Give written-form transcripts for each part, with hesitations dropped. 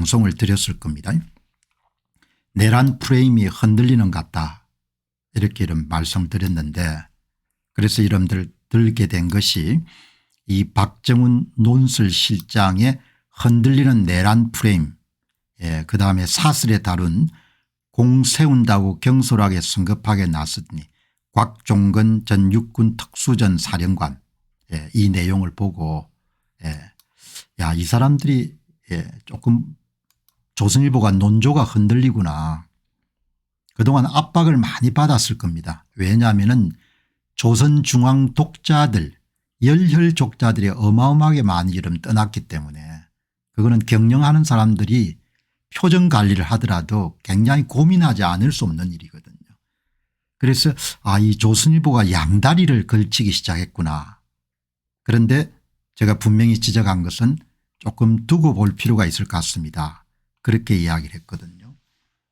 방송을 드렸을 겁니다. 내란 프레임이 흔들리는 것 같다 이렇게 이런 말씀을 드렸는데, 그래서 여러분들 들게 된 것이 이 박정훈 논설실장의 흔들리는 내란 프레임, 그다음에 사설에 다룬 공 세운다고 경솔하게 성급하게 나섰니 곽종건 전 육군 특수전 사령관, 이 내용을 보고 야, 이 사람들이 조금 조선일보가 논조가 흔들리구나. 그동안 압박을 많이 받았을 겁니다. 왜냐하면 조선중앙 독자들, 열혈 독자들이 어마어마하게 많이 이름 떠났기 때문에, 그거는 경영하는 사람들이 표정 관리를 하더라도 굉장히 고민하지 않을 수 없는 일이거든요. 그래서 이 조선일보가 양다리를 걸치기 시작했구나. 그런데 제가 분명히 지적한 것은 조금 두고 볼 필요가 있을 것 같습니다. 그렇게 이야기를 했거든요.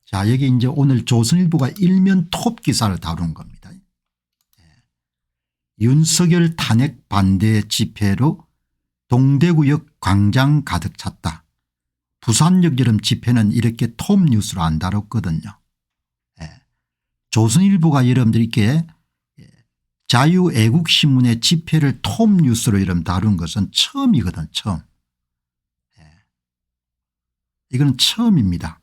자, 여기 이제 오늘 조선일보가 일면 톱 기사를 다룬 겁니다. 윤석열 탄핵 반대 집회로 동대구역 광장 가득 찼다. 부산역 여름 집회는 이렇게 톱 뉴스로 안 다뤘거든요. 조선일보가 여러분들 이렇게 자유애국신문의 집회를 톱 뉴스로 여러분 다룬 것은 처음이거든, 처음. 이건 처음입니다.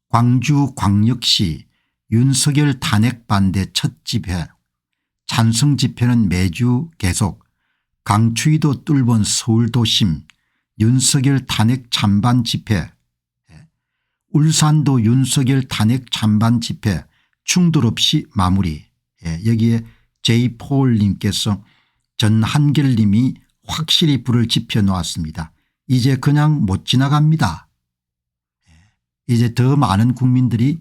광주광역시 윤석열 탄핵 반대 첫 집회, 찬성 집회는 매주 계속, 강추위도 뚫은 서울도심 윤석열 탄핵 찬반 집회, 울산도 윤석열 탄핵 찬반 집회 충돌 없이 마무리. 여기에 제이폴님께서 전한결님이 확실히 불을 지펴 놓았습니다. 이제 그냥 못 지나갑니다. 이제 더 많은 국민들이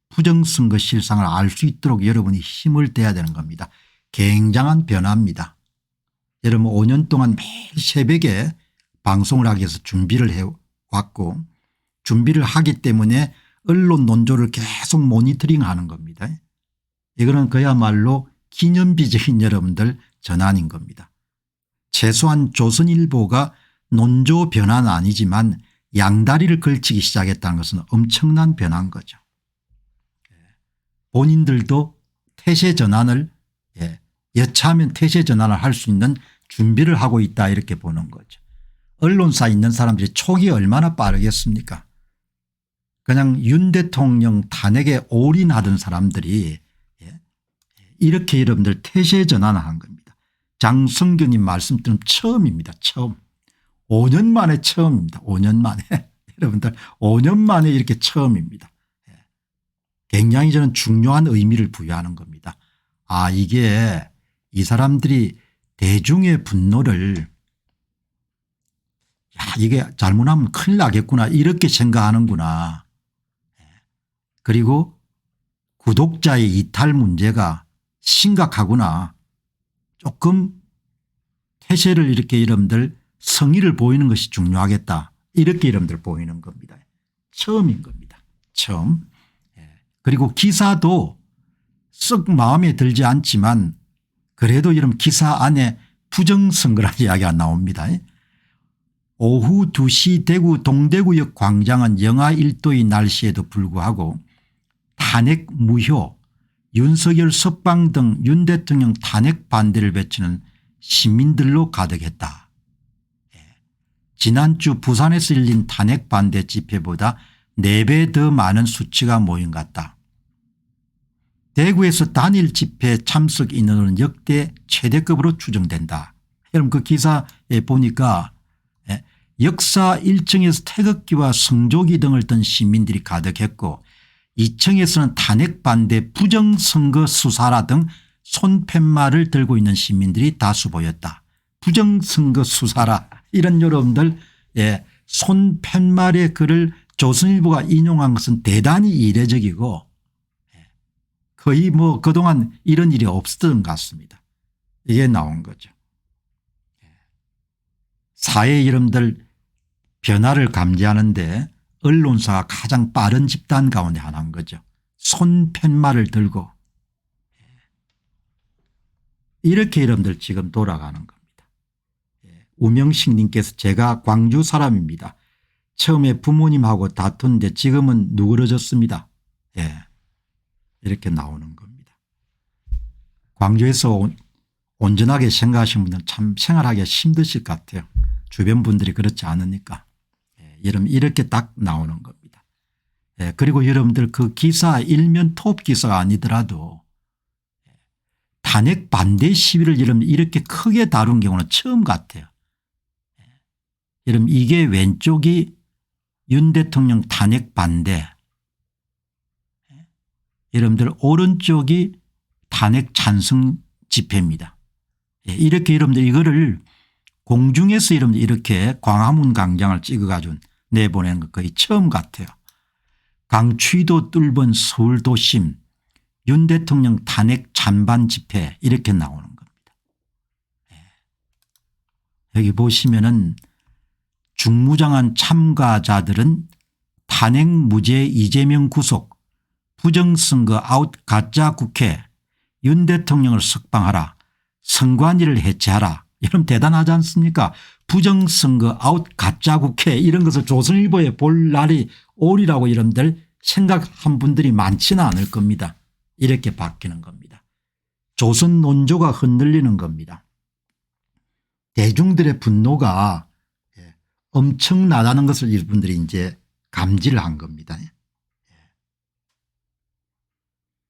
부정선거 실상을 알 수 있도록 여러분이 힘을 대야 되는 겁니다. 굉장한 변화입니다. 여러분 5년 동안 매일 새벽에 방송을 하기 위해서 준비를 해왔고, 준비를 하기 때문에 언론 논조를 계속 모니터링하는 겁니다. 이거는 그야말로 기념비적인 여러분들 전환인 겁니다. 최소한 조선일보가 논조 변화는 아니지만 양다리를 걸치기 시작했다는 것은 엄청난 변화인 거죠. 본인들도 태세 전환을 여차하면 태세 전환을 할 수 있는 준비를 하고 있다 이렇게 보는 거죠. 언론사에 있는 사람들이 촉이 얼마나 빠르겠습니까? 그냥 윤 대통령 탄핵에 올인하던 사람들이 이렇게 여러분들 태세 전환을 한 겁니다. 장성규님 말씀처럼 처음입니다. 처음. 5년 만에 처음입니다. 5년 만에. 여러분들 5년 만에 이렇게 처음입니다. 굉장히 저는 중요한 의미를 부여하는 겁니다. 이게 이 사람들이 대중의 분노를 이게 잘못하면 큰일 나겠구나 이렇게 생각하는구나. 그리고 구독자의 이탈 문제가 심각하구나. 조금 태세를 이렇게 여러분들 성의를 보이는 것이 중요하겠다. 이렇게 여러분들 보이는 겁니다. 처음인 겁니다. 처음. 그리고 기사도 썩 마음에 들지 않지만 그래도 여러분 기사 안에 부정선거라는 이야기가 나옵니다. 오후 2시 대구 동대구역 광장은 영하 1도의 날씨에도 불구하고 탄핵 무효, 윤석열 석방 등 윤 대통령 탄핵 반대를 외치는 시민들로 가득했다. 지난주 부산에서 열린 탄핵 반대 집회보다 4배 더 많은 수치가 모인 것 같다. 대구에서 단일 집회 참석 인원은 역대 최대급으로 추정된다. 여러분 그 기사에 보니까 역사 1층에서 태극기와 성조기 등을 든 시민들이 가득했고 2층에서는 탄핵 반대 부정선거 수사라 등 손팻말을 들고 있는 시민들이 다수 보였다. 부정선거 수사라 이런 여러분들 손팻말의 글을 조선일보가 인용한 것은 대단히 이례적이고 거의 뭐 그동안 이런 일이 없었던 것 같습니다. 이게 나온 거죠. 사회 여러분들 변화를 감지하는데 언론사가 가장 빠른 집단 가운데 하나인 거죠. 손팻말을 들고 이렇게 여러분들 지금 돌아가는 겁니다. 우명식 님께서 제가 광주 사람입니다. 처음에 부모님하고 다투는데 지금은 누그러졌습니다. 예. 이렇게 나오는 겁니다. 광주에서 온전하게 생각하시는 분들은 참 생활하기가 힘드실 것 같아요. 주변 분들이 그렇지 않으니까. 예. 여러분 이렇게 딱 나오는 겁니다. 예. 그리고 여러분들 그 기사 일면 톱 기사가 아니더라도 탄핵 반대 시위를 여러분 이렇게 크게 다룬 경우는 처음 같아요. 예. 여러분 이게 왼쪽이 윤 대통령 탄핵 반대, 여러분들 오른쪽이 탄핵 찬성 집회입니다. 이렇게 여러분들 이거를 공중에서 여러분들 이렇게 광화문 광장을 찍어가지고 내보내는 거 거의 처음 같아요. 강추위도 뚫은 서울 도심 윤 대통령 탄핵 찬반 집회 이렇게 나오는 겁니다. 여기 보시면은 중무장한 참가자들은 탄핵 무죄 이재명 구속 부정선거 아웃 가짜 국회 윤 대통령을 석방하라 선관위를 해체하라 이러면 대단하지 않습니까? 부정선거 아웃 가짜 국회 이런 것을 조선일보에 볼 날이 오리라고 여러분들 생각한 분들이 많지는 않을 겁니다. 이렇게 바뀌는 겁니다. 조선 논조가 흔들리는 겁니다. 대중들의 분노가 엄청나다는 것을 이분들이 이제 감지를 한 겁니다.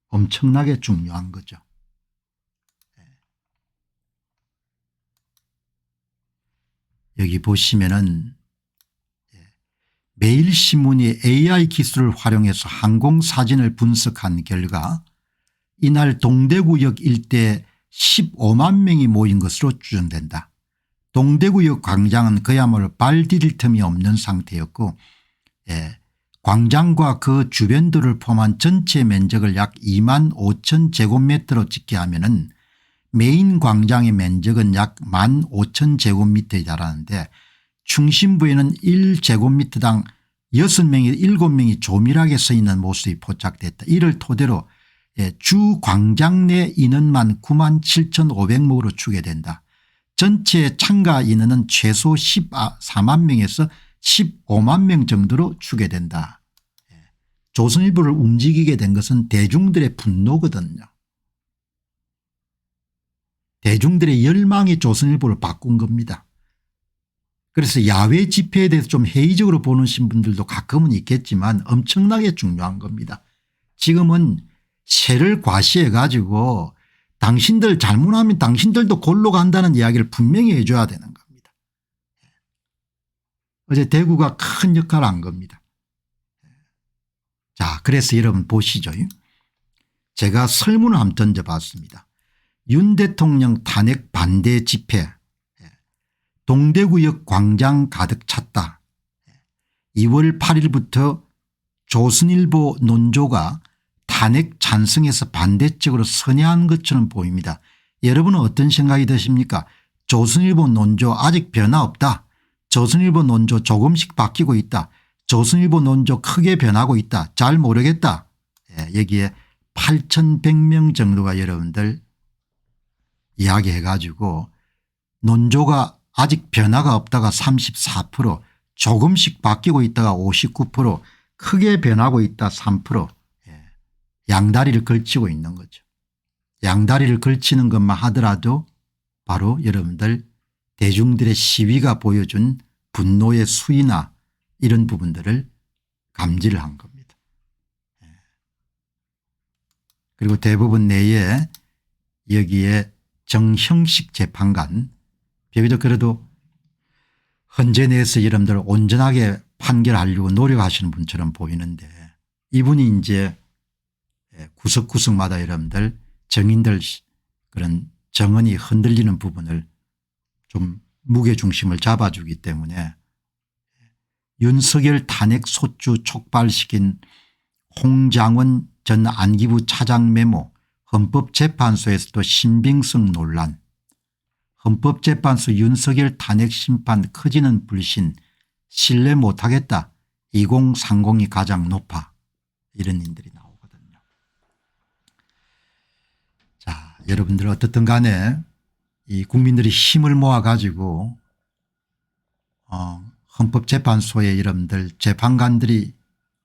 엄청나게 중요한 거죠. 여기 보시면은 매일신문이 AI 기술을 활용해서 항공사진을 분석한 결과 이날 동대구역 일대 15만 명이 모인 것으로 추정된다. 동대구역 광장은 그야말로 발 디딜 틈이 없는 상태였고 광장과 그 주변들을 포함한 전체 면적을 약 2만 5천 제곱미터로 집계하면은 메인 광장의 면적은 약 1만 5천 제곱미터에 달하는데 중심부에는 1제곱미터당 6명이 7명이 조밀하게 서 있는 모습이 포착됐다. 이를 토대로 주 광장 내 인원만 9만 7,500명으로 추계된다. 전체 참가 인원은 최소 14만 명에서 15만 명 정도로 추계된다. 조선일보를 움직이게 된 것은 대중들의 분노거든요. 대중들의 열망이 조선일보를 바꾼 겁니다. 그래서 야외 집회에 대해서 좀 회의적으로 보는 분들도 가끔은 있겠지만 엄청나게 중요한 겁니다. 지금은 세를 과시해 가지고 당신들 잘못하면 당신들도 골로 간다는 이야기를 분명히 해줘야 되는 겁니다. 어제 대구가 큰 역할을 한 겁니다. 자, 그래서 여러분 보시죠. 제가 설문을 한번 던져봤습니다. 윤 대통령 탄핵 반대 집회 동대구역 광장 가득 찼다. 2월 8일부터 조선일보 논조가 탄핵 찬성에서 반대쪽으로 선회한 것처럼 보입니다. 여러분은 어떤 생각이 드십니까? 조선일보 논조 아직 변화 없다. 조선일보 논조 조금씩 바뀌고 있다. 조선일보 논조 크게 변하고 있다. 잘 모르겠다. 여기에 8,100명 정도가 여러분들 이야기해 가지고 논조가 아직 변화가 없다가 34% 조금씩 바뀌고 있다가 59% 크게 변하고 있다 3% 양다리를 걸치고 있는 거죠. 양다리를 걸치는 것만 하더라도 바로 여러분들 대중들의 시위가 보여준 분노의 수위나 이런 부분들을 감지를 한 겁니다. 그리고 대법원 내에 여기에 정형식 재판관 비교적 그래도 헌재 내에서 여러분들 온전하게 판결하려고 노력하시는 분처럼 보이는데 이분이 이제 구석구석마다 여러분들 정인들 그런 정언이 흔들리는 부분을 좀 무게중심을 잡아주기 때문에 윤석열 탄핵 소추 촉발시킨 홍장원 전 안기부 차장 메모 헌법재판소에서도 신빙성 논란 헌법재판소 윤석열 탄핵 심판 커지는 불신 신뢰 못하겠다 2030이 가장 높아 이런 일들이 나오거든요. 자, 여러분들 어떻든 간에 이 국민들이 힘을 모아 가지고 헌법재판소의 여러분들 재판관들이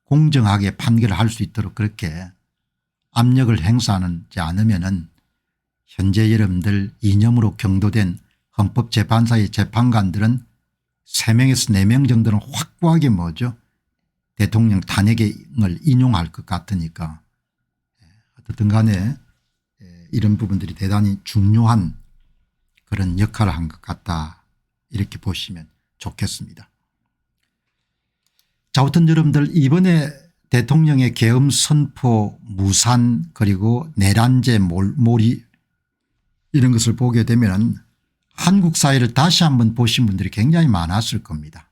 공정하게 판결을 할 수 있도록 그렇게 압력을 행사하지 않으면은 현재 여러분들 이념으로 경도된 헌법재판사의 재판관들은 3명에서 4명 정도는 확고하게 뭐죠 대통령 탄핵을 인용할 것 같으니까 어떻든 간에 이런 부분들이 대단히 중요한 그런 역할을 한 것 같다 이렇게 보시면 좋겠습니다. 자, 아무튼 여러분들 이번에 대통령의 계엄 선포 무산 그리고 내란죄 몰이 이런 것을 보게 되면 한국 사회를 다시 한번 보신 분들이 굉장히 많았을 겁니다.